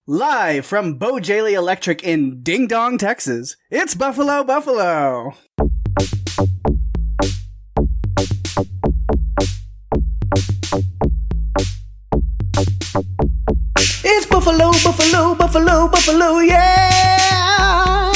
Live from Bojali Electric in Ding Dong, Texas, it's Buffalo Buffalo! It's Buffalo, Buffalo, Buffalo, Buffalo, yeah!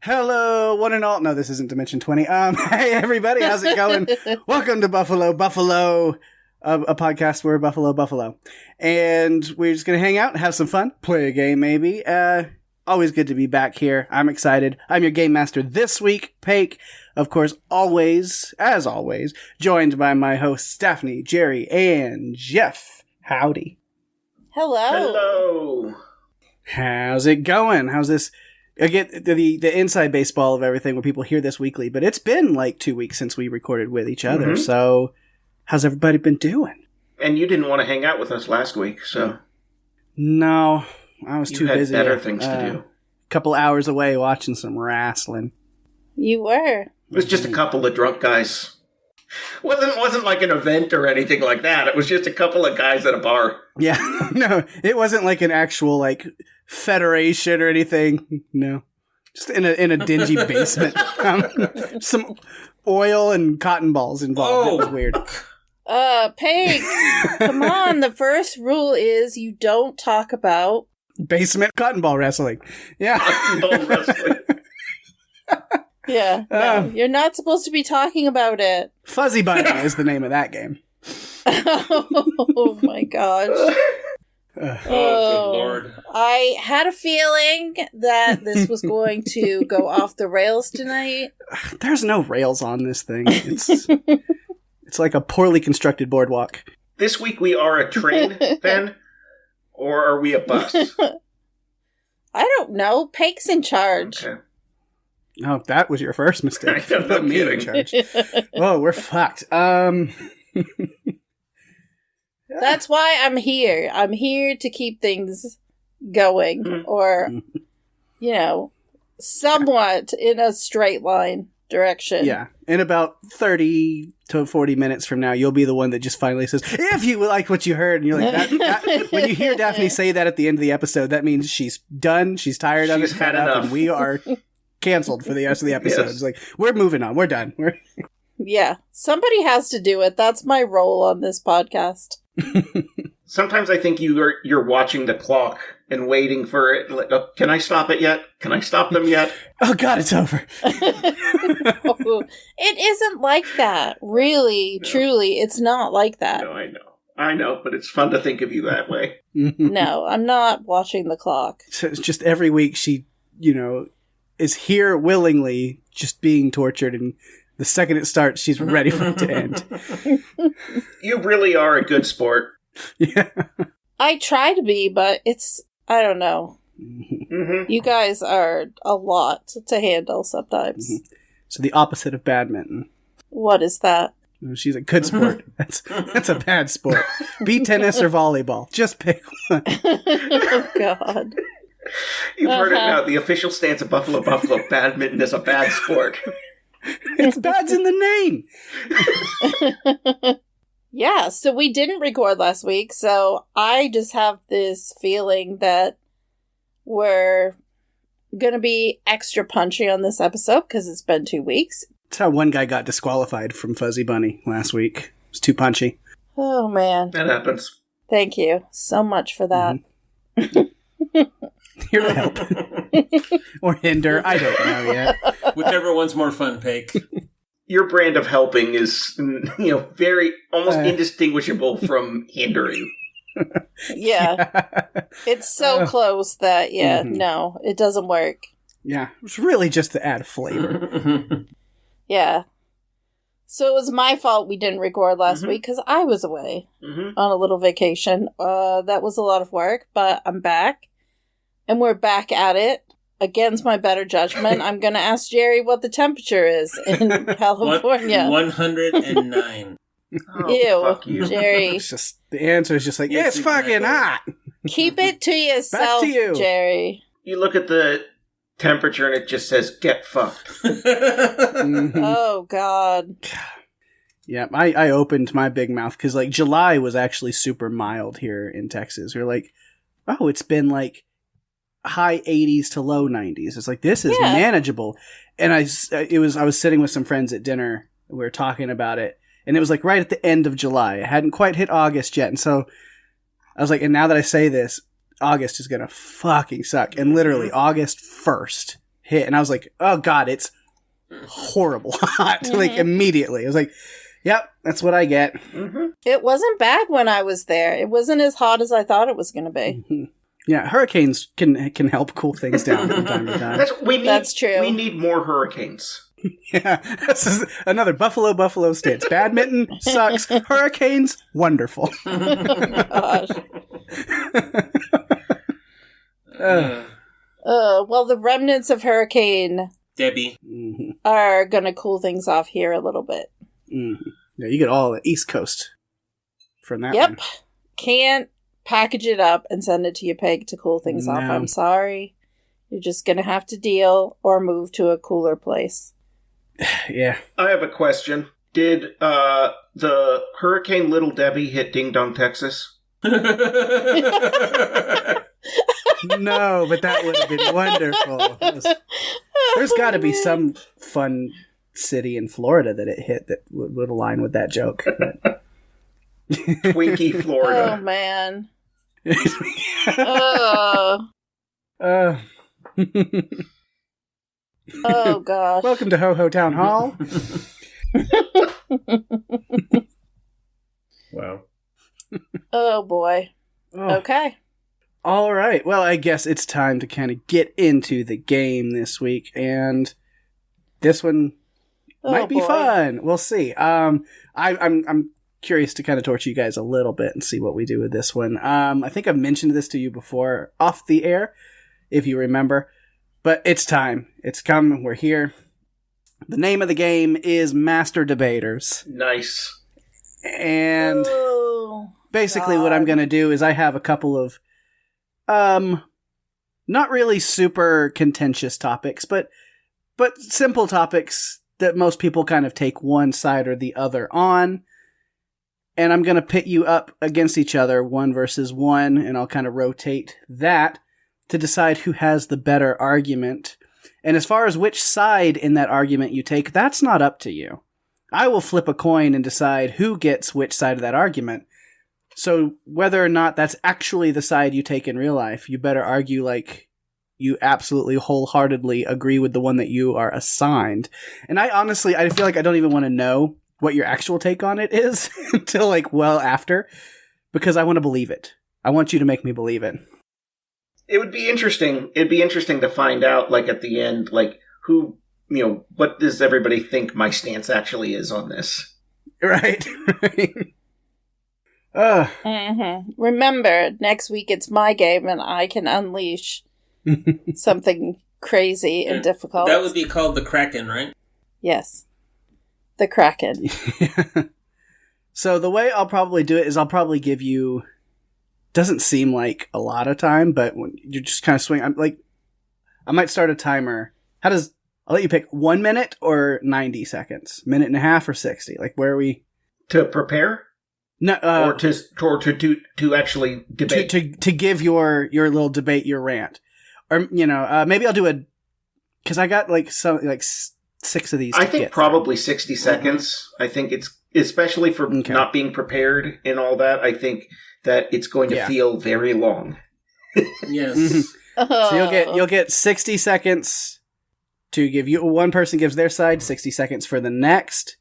Hello, one and all. No, this isn't Dimension 20. Hey everybody, how's it going? Welcome to Buffalo Buffalo, a podcast where Buffalo. And we're just going to hang out and have some fun, play a game maybe. Always good to be back here. I'm excited. I'm your game master this week, Paik. Of course, as always, joined by my hosts, Daphne, Jerry, and Jeff. Howdy. Hello. How's it going? How's this? I get the inside baseball of everything when people hear this weekly, but it's been like 2 weeks since we recorded with each other. Mm-hmm. So how's everybody been doing? And you didn't want to hang out with us last week, so... No, I was too busy. You had better things to do. A couple hours away watching some wrestling. You were. It was just a couple of drunk guys. Wasn't like an event or anything like that. It was just a couple of guys at a bar. Yeah, no, it wasn't like an actual like federation or anything. No, just in a dingy basement. Some oil and cotton balls involved. It was weird. Paik, come on. The first rule is you don't talk about basement cotton ball wrestling. Yeah, cotton ball wrestling. Yeah, no, you're not supposed to be talking about it. Fuzzy Bunny is the name of that game. Oh my gosh. Oh, good Lord. I had a feeling that this was going to go off the rails tonight. There's no rails on this thing. It's like a poorly constructed boardwalk. This week we are a train, then? Or are we a bus? I don't know. Paik's in charge. Okay. Oh, that was your first mistake. Put me in charge. Oh, we're fucked. That's why I'm here. I'm here to keep things going, or, somewhat in a straight line direction. Yeah. In about 30 to 40 minutes from now, you'll be the one that just finally says, if you like what you heard, and you're like, that, when you hear Daphne say that at the end of the episode, that means she's done, she's tired of it, had enough. And we are canceled for the rest of the episode. Yes. It's like, we're moving on, we're done. Yeah, somebody has to do it. That's my role on this podcast. Sometimes I think you're watching the clock and waiting for it. Like, oh, can I stop it yet? Can I stop them yet? Oh God, it's over. No, it isn't like that. Really, truly, it's not like that. No, I know, but it's fun to think of you that way. No, I'm not watching the clock. So it's just every week she, is here willingly, just being tortured, and the second it starts, she's ready for it to end. You really are a good sport. Yeah. I try to be, but I don't know. Mm-hmm. You guys are a lot to handle sometimes. Mm-hmm. So the opposite of badminton. What is that? She's a good sport. That's a bad sport. Be tennis or volleyball. Just pick one. Oh, God. You've heard it now. The official stance of Buffalo badminton is a bad sport. It's bad's in the name. Yeah, so we didn't record last week, so I just have this feeling that we're going to be extra punchy on this episode because it's been 2 weeks. That's how one guy got disqualified from Fuzzy Bunny last week. It was too punchy. Oh, man. That happens. Thank you so much for that. Mm-hmm. Here to help. Or hinder. I don't know yet. Whichever one's more fun, Paik. Your brand of helping is, very almost indistinguishable from hindering. Yeah. It's so close that, no, it doesn't work. Yeah. It's really just to add flavor. Yeah. So it was my fault we didn't record last week because I was away on a little vacation. That was a lot of work, but I'm back. And we're back at it. Against my better judgment, I'm going to ask Jerry what the temperature is in California. 109. Oh, Ew, fuck you. Jerry. It's just, the answer is just like, yeah, it's fucking hot. Keep it to yourself, Back to you. Jerry. You look at the temperature and it just says, get fucked. Mhm. Oh, God. Yeah, I opened my big mouth because, like, July was actually super mild here in Texas. We're like, oh, it's been, like, high 80s to low 90s. It's like, this is manageable. And I was sitting with some friends at dinner. We were talking about it. And it was, like, right at the end of July. It hadn't quite hit August yet. And so I was like, and now that I say this, August is going to fucking suck. And literally, August 1st hit. And I was like, oh, God, it's horrible hot. Like, immediately. I was like, yep, that's what I get. It wasn't bad when I was there. It wasn't as hot as I thought it was going to be. Yeah, hurricanes can help cool things down from time to time. That's true. We need more hurricanes. Yeah, this is another Buffalo stance. Badminton sucks. Hurricanes, wonderful. Gosh. Well, the remnants of Hurricane Debbie are going to cool things off here a little bit. Yeah, you get all the East Coast from that one. Can't package it up and send it to your pig to cool things off. I'm sorry. You're just going to have to deal or move to a cooler place. Yeah. I have a question. Did the Hurricane Little Debbie hit Ding Dong, Texas? No, but that would have been wonderful. There's got to be some fun city in Florida that it hit that would align with that joke. Twinkie, Florida. Oh, man. Oh, gosh. Welcome to Ho Ho Town Hall. Wow. Oh, boy. Okay. All right. Well, I guess it's time to kind of get into the game this week, and this one might be fun. We'll see. I'm curious to kind of torture you guys a little bit and see what we do with this one. I think I've mentioned this to you before off the air, if you remember, but it's time. It's come. We're here. The name of the game is Master Debaters. Nice. And basically what I'm going to do is I have a couple of not really super contentious topics, but simple topics that most people kind of take one side or the other on. And I'm going to pit you up against each other, 1 versus 1, and I'll kind of rotate that to decide who has the better argument. And as far as which side in that argument you take, that's not up to you. I will flip a coin and decide who gets which side of that argument. So whether or not that's actually the side you take in real life, you better argue like you absolutely wholeheartedly agree with the one that you are assigned. And I feel like I don't even want to know what your actual take on it is until like well after, because I want to believe it. I want you to make me believe it. It would be interesting. It'd be interesting to find out, like, at the end, like, who, what does everybody think my stance actually is on this? Right. Remember, next week it's my game and I can unleash something crazy and difficult. That would be called the Kraken, right? Yes. The Kraken. So the way I'll probably do it is I'll probably give you, doesn't seem like a lot of time, but when you just kind of swing, I might start a timer. I'll let you pick 1 minute or 90 seconds, minute and a half or 60. Like, where are we? To prepare? No, or to actually debate. To give your little debate, your rant. Or, maybe I'll do because I got like 6 of these. I think probably 60 seconds. I think it's, especially for not being prepared and all that, I think that it's going to feel very long. Yes. So you'll get 60 seconds to give you, one person gives their side, 60 seconds for the next,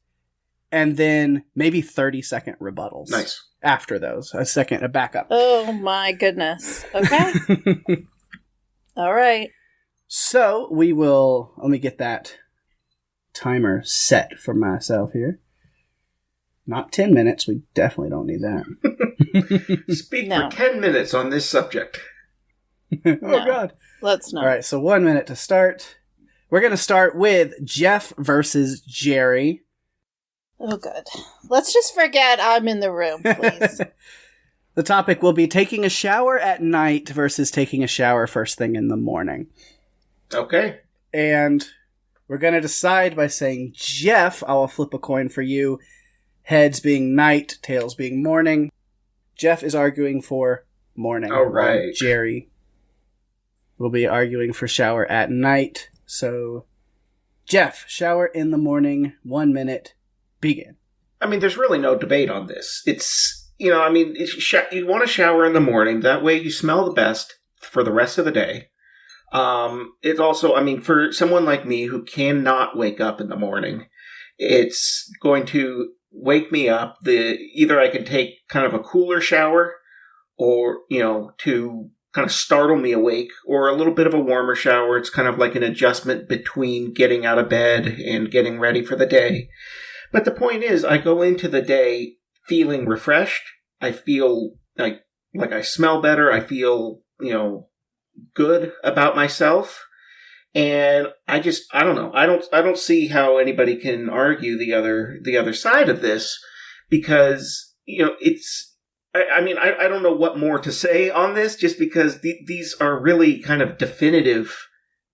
and then maybe 30-second rebuttals. Nice. After those, a backup. Oh my goodness. Okay. All right. So let me get that timer set for myself here. Not 10 minutes. We definitely don't need that. Speak for 10 minutes on this subject. God. Let's not. All right, so 1 minute to start. We're going to start with Jeff versus Jerry. Oh, good. Let's just forget I'm in the room, please. The topic will be taking a shower at night versus taking a shower first thing in the morning. Okay. And we're going to decide by saying, Jeff, I will flip a coin for you, Heads being night, tails being morning. Jeff is arguing for morning. All right. Jerry will be arguing for shower at night. So, Jeff, shower in the morning, 1 minute, begin. I mean, there's really no debate on this. It's, you want to shower in the morning. That way you smell the best for the rest of the day. It's also, for someone like me who cannot wake up in the morning, it's going to wake me up. Either I can take kind of a cooler shower or, to kind of startle me awake, or a little bit of a warmer shower. It's kind of like an adjustment between getting out of bed and getting ready for the day. But the point is, I go into the day feeling refreshed. I feel like I smell better. I feel, good about myself. And I don't know. I don't see how anybody can argue the other side of this, because, I don't know what more to say on this, just because these are really kind of definitive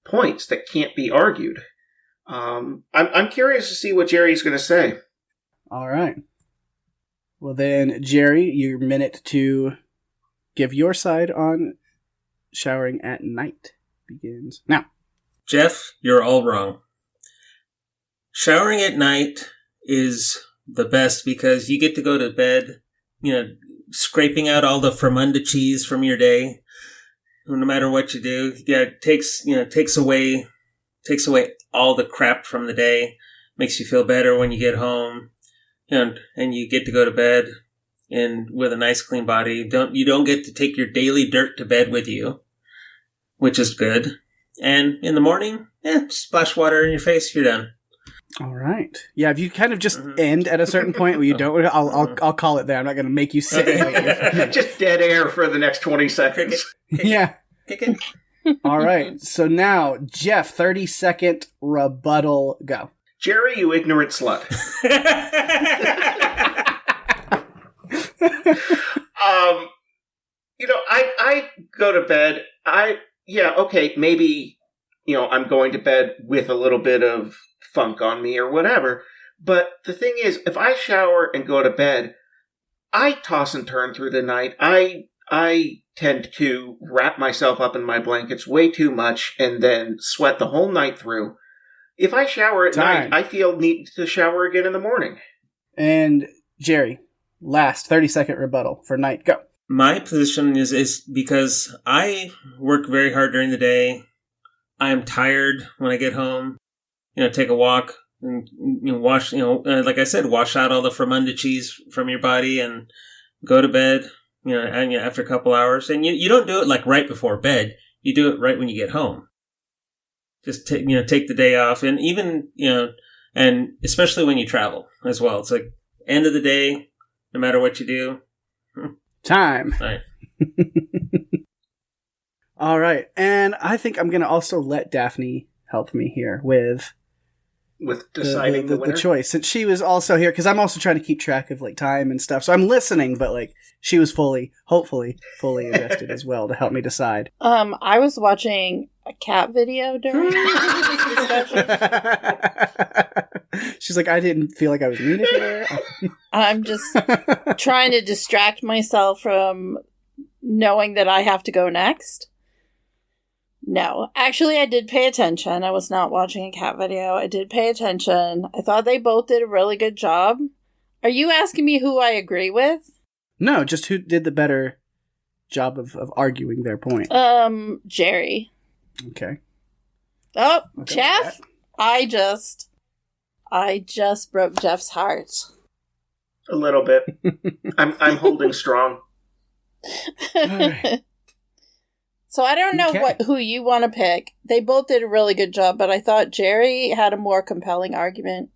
points that can't be argued. I'm curious to see what Jerry's going to say. All right. Well then, Jerry, your minute to give your side on showering at night begins now. Jeff, you're all wrong. Showering at night is the best because you get to go to bed, scraping out all the Fremunda cheese from your day. No matter what you do, it takes away all the crap from the day. Makes you feel better when you get home, and you get to go to bed and with a nice clean body. You don't get to take your daily dirt to bed with you, which is good. And in the morning, splash water in your face, you're done. All right. Yeah, if you kind of just end at a certain point where you don't, I'll call it there. I'm not going to make you sit. Okay. Just dead air for the next 20 seconds. Yeah. All right. So now, Jeff, 30-second rebuttal, go. Jerry, you ignorant slut. I go to bed. Maybe, I'm going to bed with a little bit of funk on me or whatever. But the thing is, if I shower and go to bed, I toss and turn through the night. I tend to wrap myself up in my blankets way too much and then sweat the whole night through. If I shower at night, I feel need to shower again in the morning. And Jerry, last 30-second rebuttal for night, go. My position is because I work very hard during the day. I am tired when I get home. Take a walk and wash. Like I said, wash out all the Fremunda cheese from your body and go to bed. And after a couple hours, and you don't do it like right before bed. You do it right when you get home. Just take the day off, and even and especially when you travel as well. It's like end of the day, no matter what you do. Time. All right. All right. And I think I'm going to also let Daphne help me here with deciding the winner? The choice. Since she was also here, because I'm also trying to keep track of time and stuff. So I'm listening, but she was hopefully fully invested as well to help me decide. I was watching a cat video during this discussion. She's like, I didn't feel like I was needed here. I'm just trying to distract myself from knowing that I have to go next. No. Actually, I did pay attention. I was not watching a cat video. I did pay attention. I thought they both did a really good job. Are you asking me who I agree with? No, just who did the better job of arguing their point. Jerry. Okay. Oh, okay, Jeff? I just broke Jeff's heart. A little bit. I'm holding strong. All right. So I don't know who you want to pick. They both did a really good job, but I thought Jerry had a more compelling argument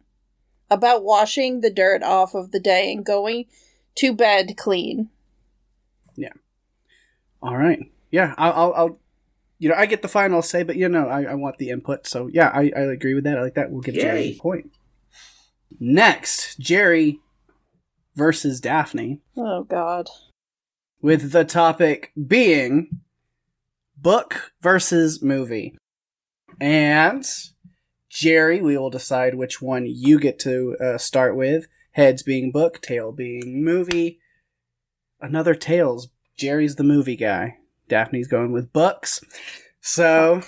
about washing the dirt off of the day and going to bed clean. Yeah. All right. Yeah, I'll I get the final say, but I want the input. So yeah, I agree with that. I like that. We'll give Jerry a point. Next, Jerry versus Daphne. Oh God. With the topic being book versus movie. And Jerry, we will decide which one you get to start with. Heads being book, tail being movie. Another tails. Jerry's the movie guy. Daphne's going with books. So...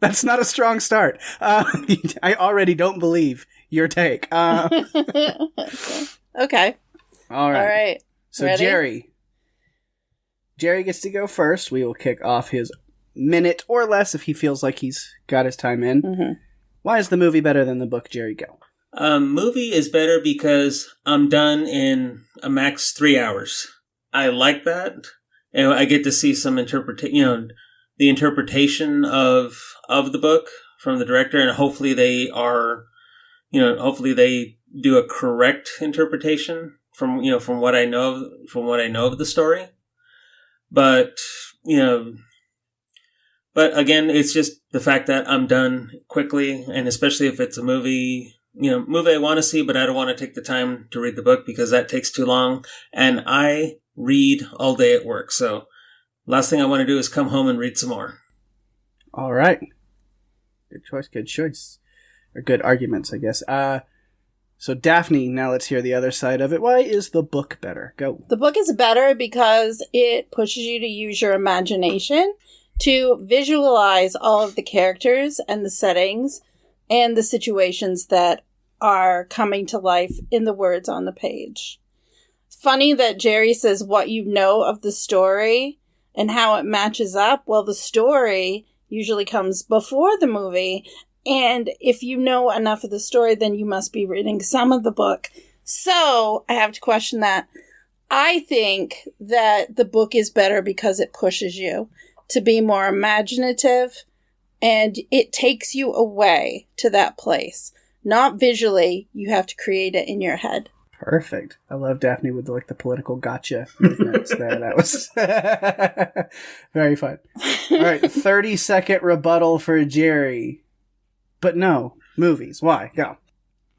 That's not a strong start. I already don't believe your take. Okay. All right. So Ready? Jerry gets to go first. We will kick off his minute or less if he feels like he's got his time in. Mm-hmm. Why is the movie better than the book, Jerry? Go. Movie is better because I'm done in a max 3 hours. I like that. And I get to see some the interpretation of the book from the director, and hopefully they do a correct interpretation from what I know of the story. But again, it's just the fact that I'm done quickly, and especially if it's a movie I want to see, but I don't want to take the time to read the book because that takes too long, and I read all day at work, so last thing I want to do is come home and read some more. All right. Good choice. Or good arguments, I guess. So Daphne, now let's hear the other side of it. Why is the book better? Go. The book is better because it pushes you to use your imagination to visualize all of the characters and the settings and the situations that are coming to life in the words on the page. Funny that Jerry says what you know of the story and how it matches up. Well, the story usually comes before the movie, and if you know enough of the story, then you must be reading some of the book. So I have to question that. I think that the book is better because it pushes you to be more imaginative, and it takes you away to that place. Not visually, you have to create it in your head. Perfect. I love Daphne with the political gotcha movements there. That was very fun. All right, 30-second rebuttal for Jerry. But no, movies. Why? Go.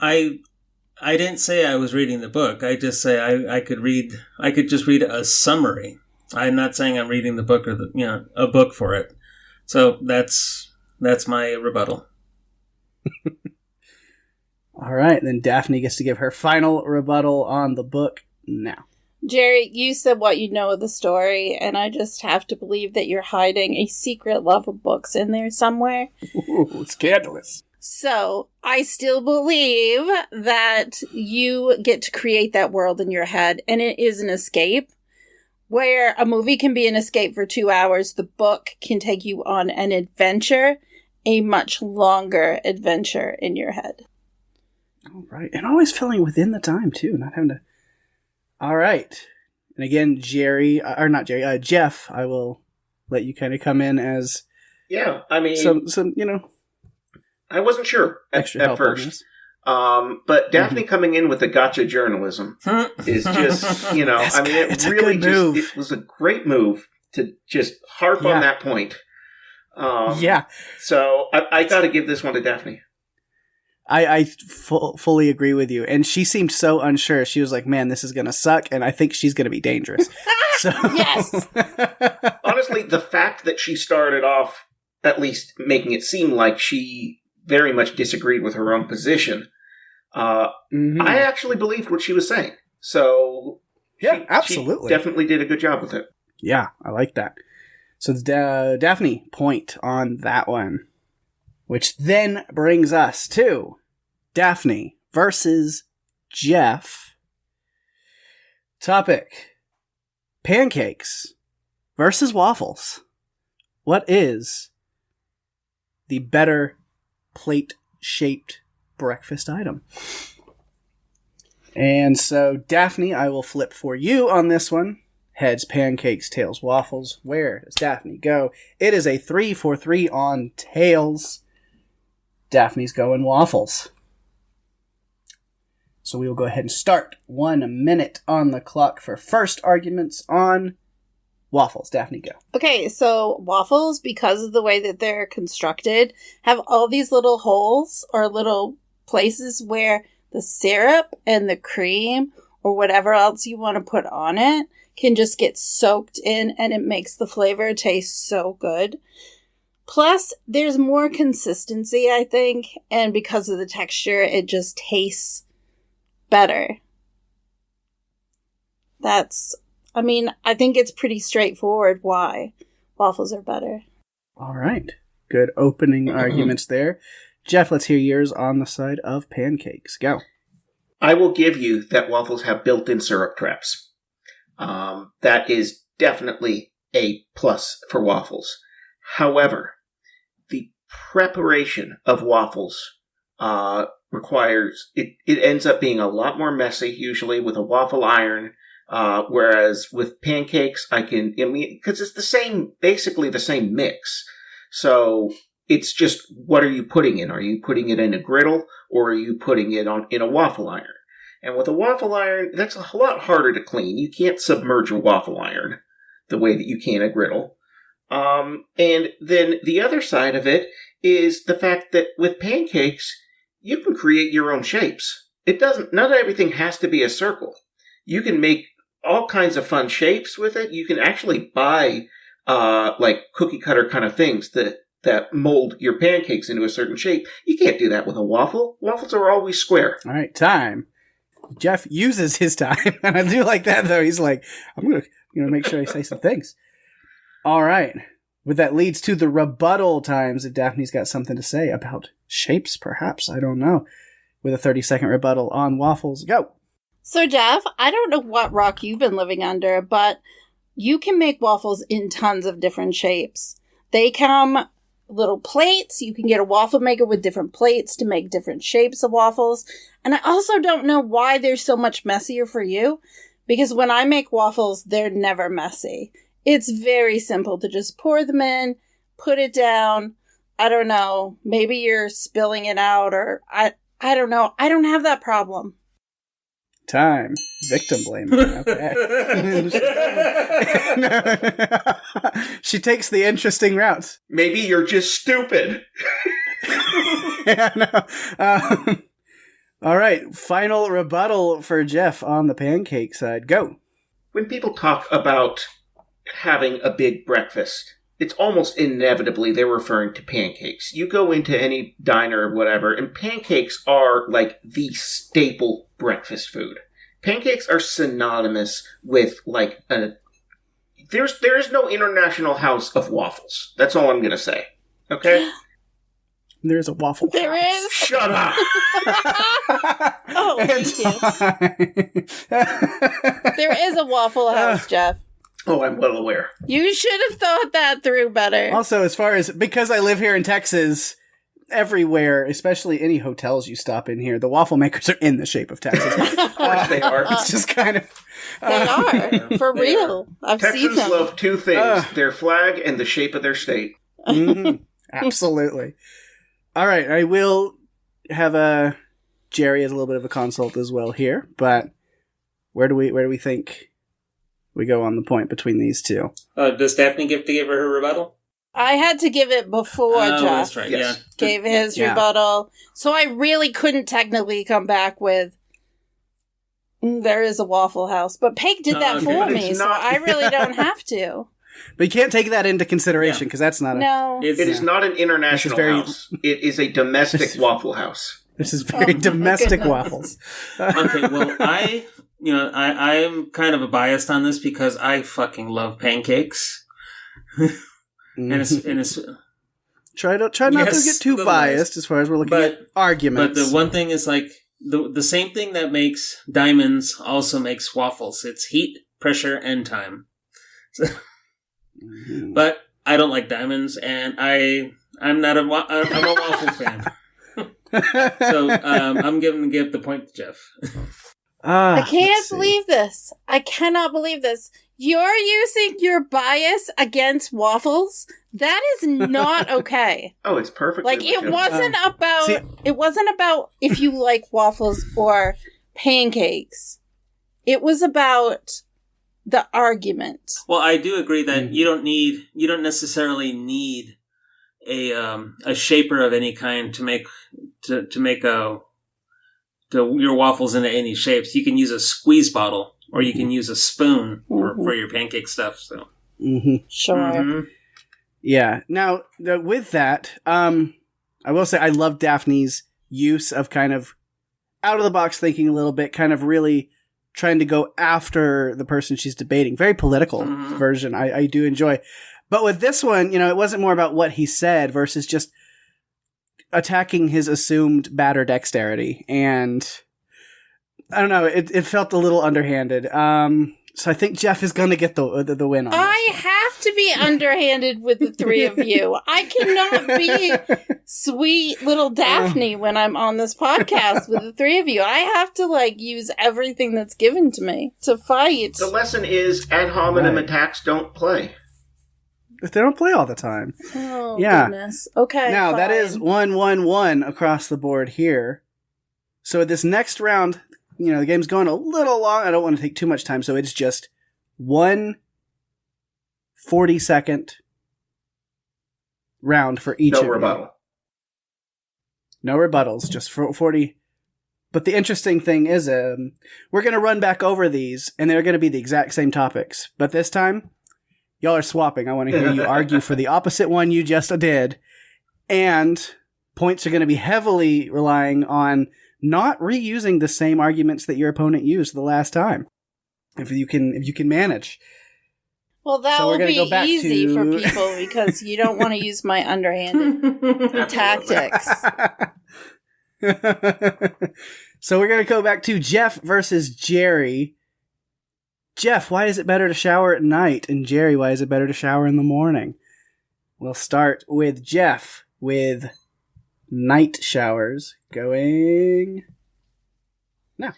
I didn't say I was reading the book. I just say I could just read a summary. I'm not saying I'm reading the book or a book for it. So that's my rebuttal. All right, then Daphne gets to give her final rebuttal on the book now. Jerry, you said what you know of the story, and I just have to believe that you're hiding a secret love of books in there somewhere. Ooh, scandalous. So, I still believe that you get to create that world in your head, and it is an escape. Where a movie can be an escape for 2 hours, the book can take you on an adventure, a much longer adventure in your head. All right. And always filling within the time, too. Not having to... All right. And again, Jeff, I will let you kind of come in as... Yeah, I mean... Some I wasn't sure at first. But Daphne coming in with the gotcha journalism is just, it was a great move to just harp on that point. So I got to give this one to Daphne. I fully agree with you. And she seemed so unsure. She was like, man, this is going to suck. And I think she's going to be dangerous. So Yes. Honestly, the fact that she started off at least making it seem like she very much disagreed with her own position, I actually believed what she was saying. So absolutely. She definitely did a good job with it. Yeah, I like that. So Daphne, point on that one. Which then brings us to Daphne versus Jeff. Topic: pancakes versus waffles. What is the better plate-shaped breakfast item? And so, Daphne, I will flip for you on this one. Heads, pancakes, tails, waffles. Where does Daphne go? It is a 3-for-3 on tails. Daphne's going waffles. So we will go ahead and start. 1 minute on the clock for first arguments on waffles. Daphne, go. Okay, so waffles, because of the way that they're constructed, have all these little holes or little places where the syrup and the cream or whatever else you want to put on it can just get soaked in, and it makes the flavor taste so good. Plus, there's more consistency, I think, and because of the texture, it just tastes better. I think it's pretty straightforward why waffles are better. All right. Good opening arguments there. Jeff, let's hear yours on the side of pancakes. Go. I will give you that waffles have built-in syrup traps. That is definitely a plus for waffles. However, the preparation of waffles requires... It ends up being a lot more messy, usually, with a waffle iron. Whereas with pancakes, because it's basically the same mix. So it's just, what are you putting in? Are you putting it in a griddle, or are you putting it in a waffle iron? And with a waffle iron, that's a lot harder to clean. You can't submerge a waffle iron the way that you can a griddle. And then the other side of it is the fact that with pancakes, you can create your own shapes. Not everything has to be a circle. You can make all kinds of fun shapes with it. You can actually buy, cookie cutter kind of things that mold your pancakes into a certain shape. You can't do that with a waffle. Waffles are always square. All right, time. Jeff uses his time, and I do like that, though. He's like, I'm going to make sure I say some things. All right. Well, that leads to the rebuttal times if Daphne's got something to say about shapes, perhaps. I don't know. With a 30-second rebuttal on waffles. Go. So, Jeff, I don't know what rock you've been living under, but you can make waffles in tons of different shapes. They come little plates. You can get a waffle maker with different plates to make different shapes of waffles. And I also don't know why they're so much messier for you, because when I make waffles, they're never messy. It's very simple to just pour them in, put it down. I don't know. Maybe you're spilling it out, or I don't know. I don't have that problem. Time. Victim blaming. Okay. She takes the interesting route. Maybe you're just stupid. Yeah, no. All right. Final rebuttal for Jeff on the pancake side. Go. When people talk about having a big breakfast, it's almost inevitably they're referring to pancakes. You go into any diner or whatever, and pancakes are like the staple breakfast food. Pancakes are synonymous with there is no international house of waffles. That's all I'm going to say. Okay? There's a waffle house. There is. Shut up. Oh, thank you. There is a Waffle House, Jeff. Oh, I'm well aware. You should have thought that through better. Also, because I live here in Texas, everywhere, especially any hotels you stop in here, the waffle makers are in the shape of Texas. Of course they are. It's just kind of... They are, for real. I've seen Texans them. love two things, their flag and the shape of their state. Mm-hmm. Absolutely. All right, I will have Jerry as a little bit of a consult as well here, but where do we think we go on the point between these two? Does Daphne give her rebuttal? I had to give it before Jeff that's right. Yes. Yeah. gave his rebuttal, so I really couldn't technically come back with there is a Waffle House. But Peg did that for me, so I really don't have to. But you can't take that into consideration because that's not No. It is not an international house. It is a domestic Waffle House. This is very domestic goodness. waffles. Okay, well, I'm kind of biased on this because I fucking love pancakes. and it's Try not to get too biased as far as we're looking at arguments. But the one thing is the same thing that makes diamonds also makes waffles. It's heat, pressure, and time. So, but I don't like diamonds, and I'm not I'm a waffle fan. So I'm going to give the point to Jeff. I can't believe this. I cannot believe this. You're using your bias against waffles? That is not okay. Oh, it's perfectly legitimate. It wasn't about if you like waffles or pancakes. It was about the argument. Well, I do agree that you don't necessarily need a shaper of any kind to make your waffles into any shapes. You can use a squeeze bottle, or you can use a spoon for your pancake stuff. So Sure. Yeah. Now, with that, I will say I love Daphne's use of kind of out of the box thinking a little bit, kind of really trying to go after the person she's debating. Very political version. I do enjoy. But with this one, it wasn't more about what he said versus just attacking his assumed batter dexterity. And I don't know, it felt a little underhanded. So I think Jeff is going to get the win on this. I have to be underhanded with the three of you. I cannot be sweet little Daphne when I'm on this podcast with the three of you. I have to, use everything that's given to me to fight. The lesson is ad hominem attacks don't play. If they don't play all the time. Oh, goodness. Okay, now, fine. that is 1-1-1 across the board here. So this next round, the game's going a little long. I don't want to take too much time, so it's just 1 40-second round for each of you. No rebuttal. No rebuttals, just 40. But the interesting thing is, we're going to run back over these, and they're going to be the exact same topics. But this time, y'all are swapping. I want to hear you argue for the opposite one you just did. And points are going to be heavily relying on not reusing the same arguments that your opponent used the last time. If you can manage. Well, that will be easy for people because you don't want to use my underhanded tactics. So we're going to go back to Jeff versus Jerry. Jeff, why is it better to shower at night? And Jerry, why is it better to shower in the morning? We'll start with Jeff with night showers going now.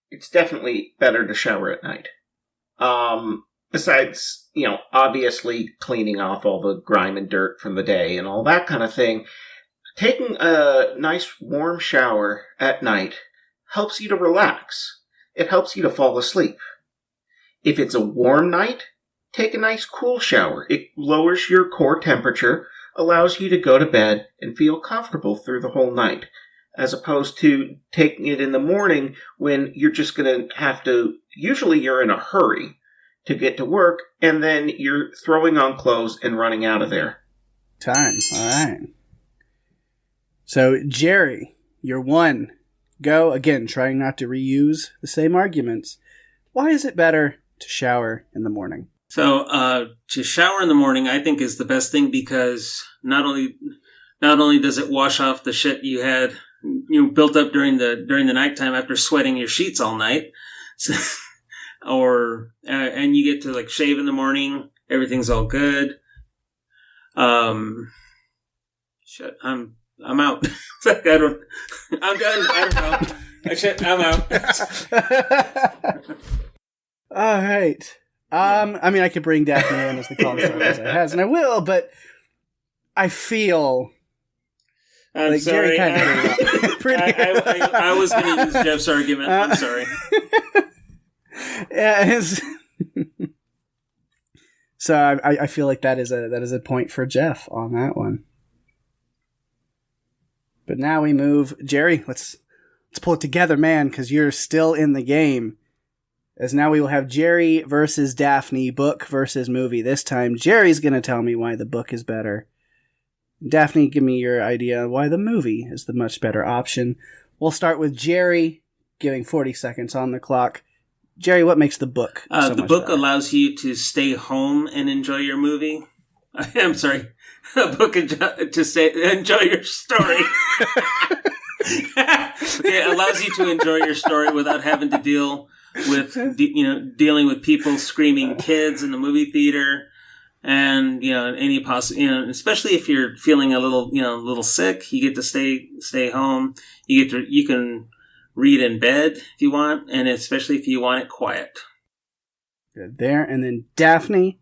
It's definitely better to shower at night. Besides, obviously cleaning off all the grime and dirt from the day and all that kind of thing, taking a nice warm shower at night helps you to relax. It helps you to fall asleep. If it's a warm night, take a nice cool shower. It lowers your core temperature, allows you to go to bed and feel comfortable through the whole night, as opposed to taking it in the morning when you're just going to have to, usually you're in a hurry to get to work, and then you're throwing on clothes and running out of there. Time. All right. So, Jerry, you're one. Go, again, trying not to reuse the same arguments. Why is it better to shower in the morning? So, to shower in the morning, I think is the best thing because not only does it wash off the shit you had built up during the nighttime after sweating your sheets all night, and you get to shave in the morning. Everything's all good. Shit, I'm out. I'm done. I don't know. Shit, I'm out. All right. I mean, I could bring Daphne in as the call as it has, and I will, but I feel I'm sorry. Jerry kind of I was going to use Jeff's argument. I'm sorry. Yeah. So I feel like that is a point for Jeff on that one. But now we move, Jerry. Let's pull it together, man, because you're still in the game. As now we will have Jerry versus Daphne, book versus movie. This time, Jerry's going to tell me why the book is better. Daphne, give me your idea why the movie is the much better option. We'll start with Jerry, giving 40 seconds on the clock. Jerry, what makes the book so the much book better? allows you to stay home and enjoy your movie. I'm sorry. A book to enjoy your story. It allows you to enjoy your story without having to deal with dealing with people screaming kids in the movie theater, and any especially if you're feeling a little sick, you get to stay home. You can read in bed if you want, and especially if you want it quiet. Good there. And then Daphne,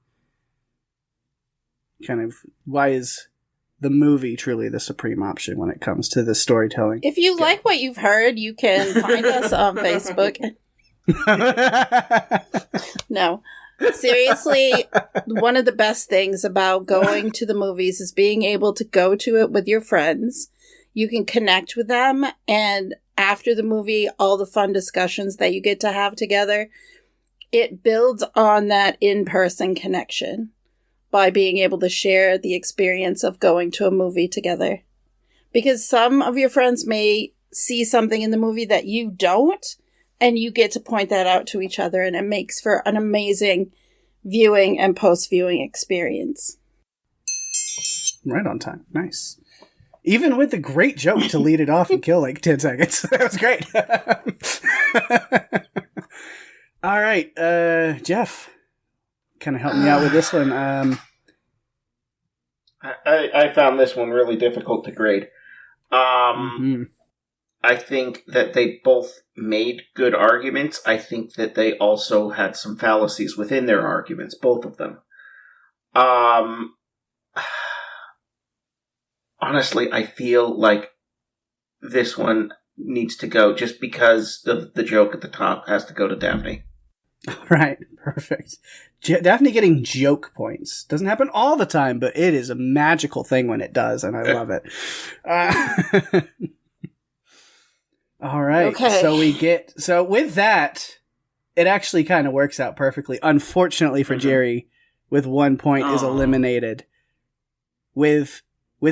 kind of, why is the movie truly the supreme option when it comes to the storytelling? If you like what you've heard, you can find us on Facebook. No. Seriously, one of the best things about going to the movies is being able to go to it with your friends. You can connect with them, and after the movie, all the fun discussions that you get to have together, it builds on that in-person connection. by being able to share the experience of going to a movie together. Because some of your friends may see something in the movie that you don't, and you get to point that out to each other, and it makes for an amazing viewing and post-viewing experience. Right on time. Nice. Even with the great joke to lead it off and kill like 10 seconds. That was great. All right. Jeff, kind of help me out with this one. I found this one really difficult to grade. I think that they both made good arguments. I think that they also had some fallacies within their arguments, both of them. Honestly, I feel like this one needs to go just because of the joke at the top has to go to Daphne. All right, perfect. Daphne getting joke points. Doesn't happen all the time, but it is a magical thing when it does, and I love it. All right, okay. So with that, it actually kind of works out perfectly. Unfortunately for Jerry, with 1 point is eliminated. With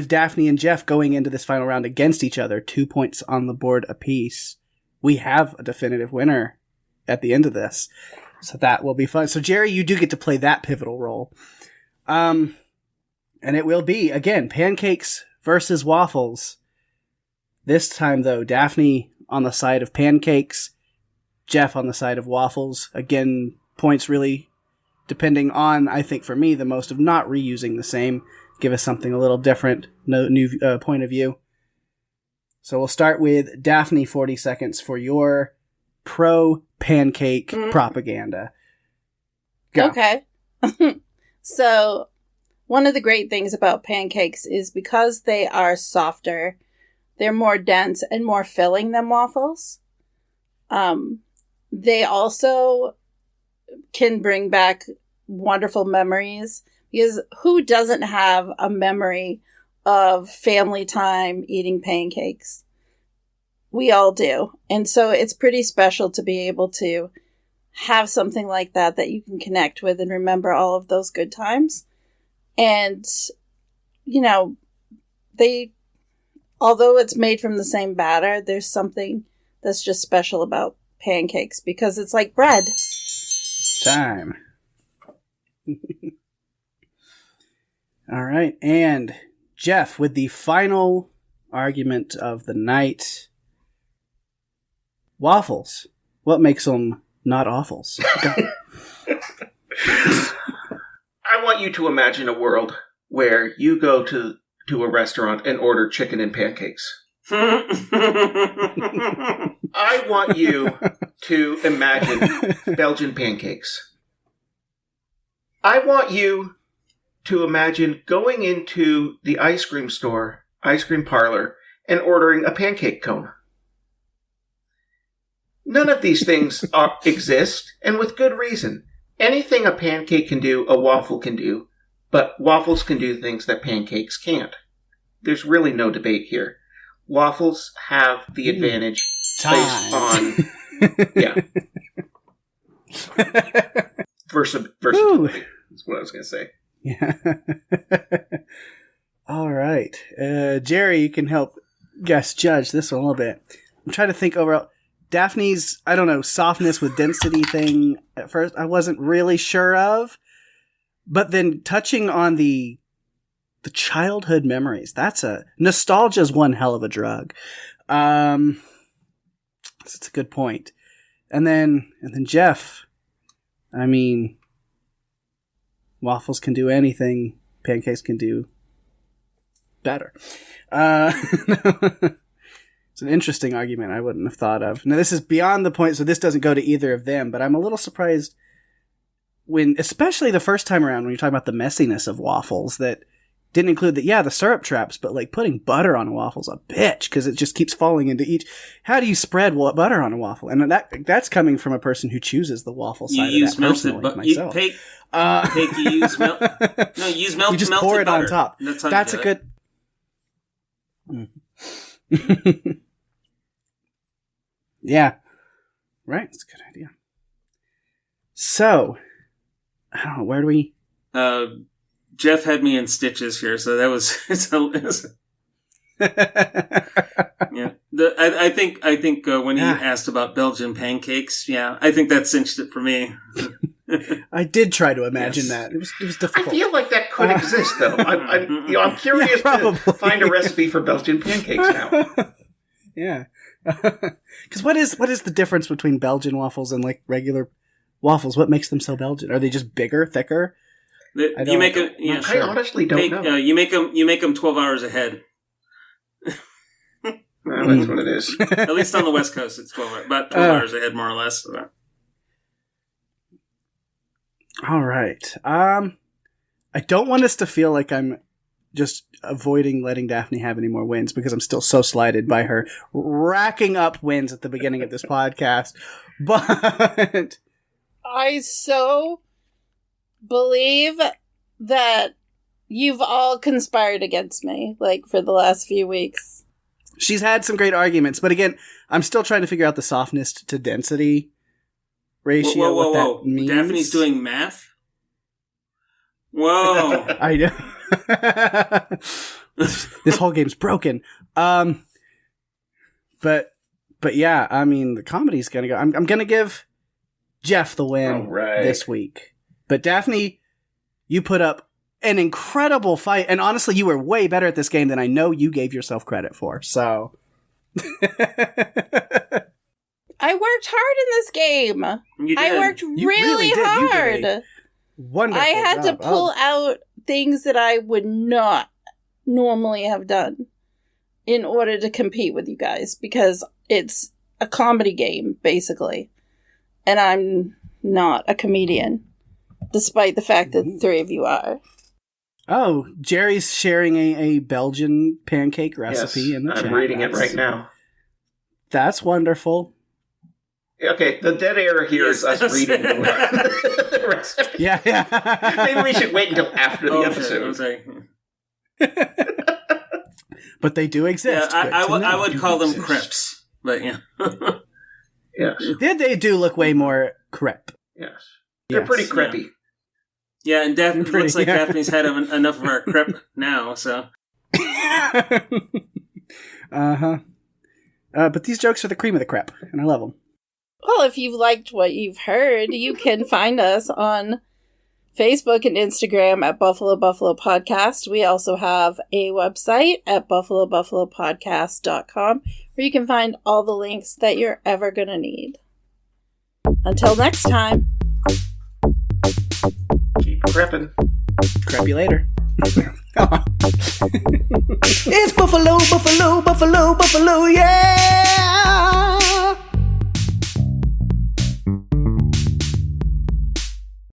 Daphne and Jeff going into this final round against each other, 2 points on the board apiece, we have a definitive winner at the end of this. So that will be fun. So Jerry, you do get to play that pivotal role. And it will be, again, pancakes versus waffles. This time, though, Daphne on the side of pancakes, Jeff on the side of waffles. Again, points really depending on, I think for me, the most of not reusing the same. Give us something a little different, no new point of view. So we'll start with Daphne, 40 seconds for your pro-pancake propaganda. Go. Okay. So, one of the great things about pancakes is because they are softer, they're more dense and more filling than waffles. They also can bring back wonderful memories, because who doesn't have a memory of family time eating pancakes? We all do. And so it's pretty special to be able to have something like that you can connect with and remember all of those good times. And, although it's made from the same batter, there's something that's just special about pancakes because it's like bread. Time. All right. And Jeff, with the final argument of the night. Waffles. What makes them not awfuls? I want you to imagine a world where you go to a restaurant and order chicken and pancakes. I want you to imagine Belgian pancakes. I want you to imagine going into the ice cream parlor, and ordering a pancake cone. None of these things exist, and with good reason. Anything a pancake can do, a waffle can do, but waffles can do things that pancakes can't. There's really no debate here. Waffles have the advantage based on versatility. That's what I was going to say. Yeah. All right. Jerry, you can help guest judge this one a little bit. I'm trying to think overall. Daphne's, softness with density thing at first I wasn't really sure of. But then touching on the childhood memories, nostalgia's one hell of a drug. That's a good point. And then Jeff, waffles can do anything, pancakes can do better. It's an interesting argument I wouldn't have thought of. Now, this is beyond the point, so this doesn't go to either of them, but I'm a little surprised especially the first time around when you're talking about the messiness of waffles, that didn't include the syrup traps, but like putting butter on a waffle's a bitch, because it just keeps falling into each. How do you spread butter on a waffle? And that's coming from a person who chooses the waffle side of that personally, myself. You use milk. No, you use milk. You just pour it butter on top. That's a good. Yeah. Right. It's a good idea. So, I don't know, where do we... Jeff had me in stitches here, so that was yeah. I think when he asked about Belgian pancakes, I think that cinched it for me. I did try to imagine that. It was difficult. I feel like that could exist, though. I'm curious to find a recipe for Belgian pancakes now. Yeah. Because what is the difference between Belgian waffles and like regular waffles? What makes them so Belgian? Are they just bigger, thicker? You make them. Yeah, I honestly don't know. You make them 12 hours ahead. Well, that's what it is. At least on the West Coast, it's 12 hours ahead, more or less. So. All right. I don't want us to feel like I'm just avoiding letting Daphne have any more wins because I'm still so slighted by her racking up wins at the beginning of this podcast. But I so believe that you've all conspired against me, like, for the last few weeks. She's had some great arguments, but again, I'm still trying to figure out the softness to density ratio. Whoa. That means. Daphne's doing math? Whoa. I know. This whole game's broken. But yeah, I mean, the comedy's gonna go. I'm gonna give Jeff the win this week. But Daphne, you put up an incredible fight, and honestly, you were way better at this game than I know you gave yourself credit for. So, I worked hard in this game. You did. I worked really hard. You did a wonderful I had job. to pull out things that I would not normally have done in order to compete with you guys because it's a comedy game, basically. And I'm not a comedian, despite the fact that the three of you are. Oh, Jerry's sharing a Belgian pancake recipe in the chat. I'm reading it right now. That's wonderful. Okay, the dead air here is us reading the recipe. Yeah. Maybe we should wait until after the episode. But they do exist. Yeah, I would call them crepes, but yeah. Yes. They do look way more crepe. Yes. They're pretty crepey. Yeah, and Daphne looks like Daphne's had enough of our crepe now, so. Uh-huh. But these jokes are the cream of the crap, and I love them. Well, if you've liked what you've heard, you can find us on Facebook and Instagram at Buffalo Podcast. We also have a website at buffalopodcast.com where you can find all the links that you're ever going to need. Until next time. Keep prepping. Crap you later. It's Buffalo, yeah!